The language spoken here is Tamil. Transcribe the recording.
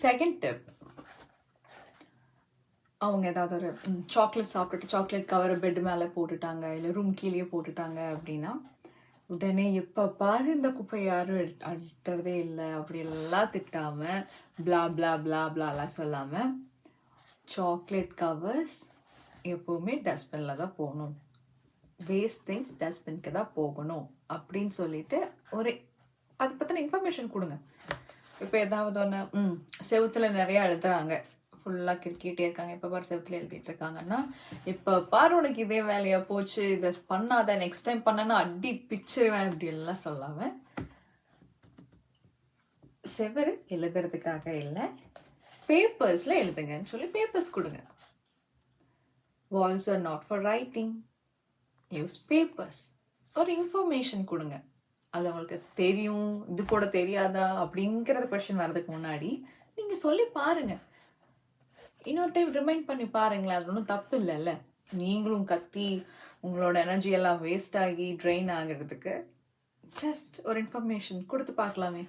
செகண்ட் டிப், அவங்க ஏதாவது ஒரு சாக்லேட் சாப்பிட்டுட்டு சாக்லேட் கவரை பெட் மேலே போட்டுட்டாங்க, இல்லை ரூம் கீழே போட்டுட்டாங்க அப்படின்னா, உடனே எப்போ பாரு இந்த குப்பை யாரும் அழுத்துறதே இல்லை அப்படியெல்லாம் திட்டாமல், பிளா பிளா பிளா பிளாலாம் சொல்லாமல், சாக்லேட் கவர்ஸ் எப்போவுமே டஸ்ட்பினில் தான் போகணும், வேஸ்ட் திங்ஸ் டஸ்ட்பின்க்கு தான் போகணும் அப்படின்னு சொல்லிட்டு ஒரு அதை பற்றின இன்ஃபர்மேஷன் கொடுங்க. இப்போ ஏதாவது ஒன்று செவுத்தில் நிறையா எழுதுறாங்க, ஃபுல்லாக கிறுக்கிட்டே இருக்காங்க, இப்போ பாரு செவுத்துல எழுதிட்டு இருக்காங்கன்னா, இப்போ பாரு உனக்கு இதே வேலையாக போச்சு, இதை பண்ணாத, நெக்ஸ்ட் டைம் பண்ணனா அடி பிச்சிருவேன் அப்படின்லாம் சொல்லாமல், செவரு எழுதுறதுக்காக இல்லை, பேப்பர்ஸில் எழுதுங்கன்னு சொல்லி பேப்பர்ஸ் கொடுங்க. Walls are not for writing, use papers. ஒரு இன்ஃபர்மேஷன் கொடுங்க, அது அவங்களுக்கு தெரியும், இது கூட தெரியாதா அப்படிங்கிறத கொஸ்டின் வர்றதுக்கு முன்னாடி நீங்கள் சொல்லி பாருங்க. இன்னொரு டைம் ரிமைண்ட் பண்ணி பாருங்களேன், அது ஒன்றும் தப்பு இல்லைல்ல. நீங்களும் கத்தி உங்களோட எனர்ஜி எல்லாம் வேஸ்ட் ஆகி ட்ரெயின் ஆகிறதுக்கு ஜஸ்ட் ஒரு இன்ஃபர்மேஷன் கொடுத்து பார்க்கலாமே.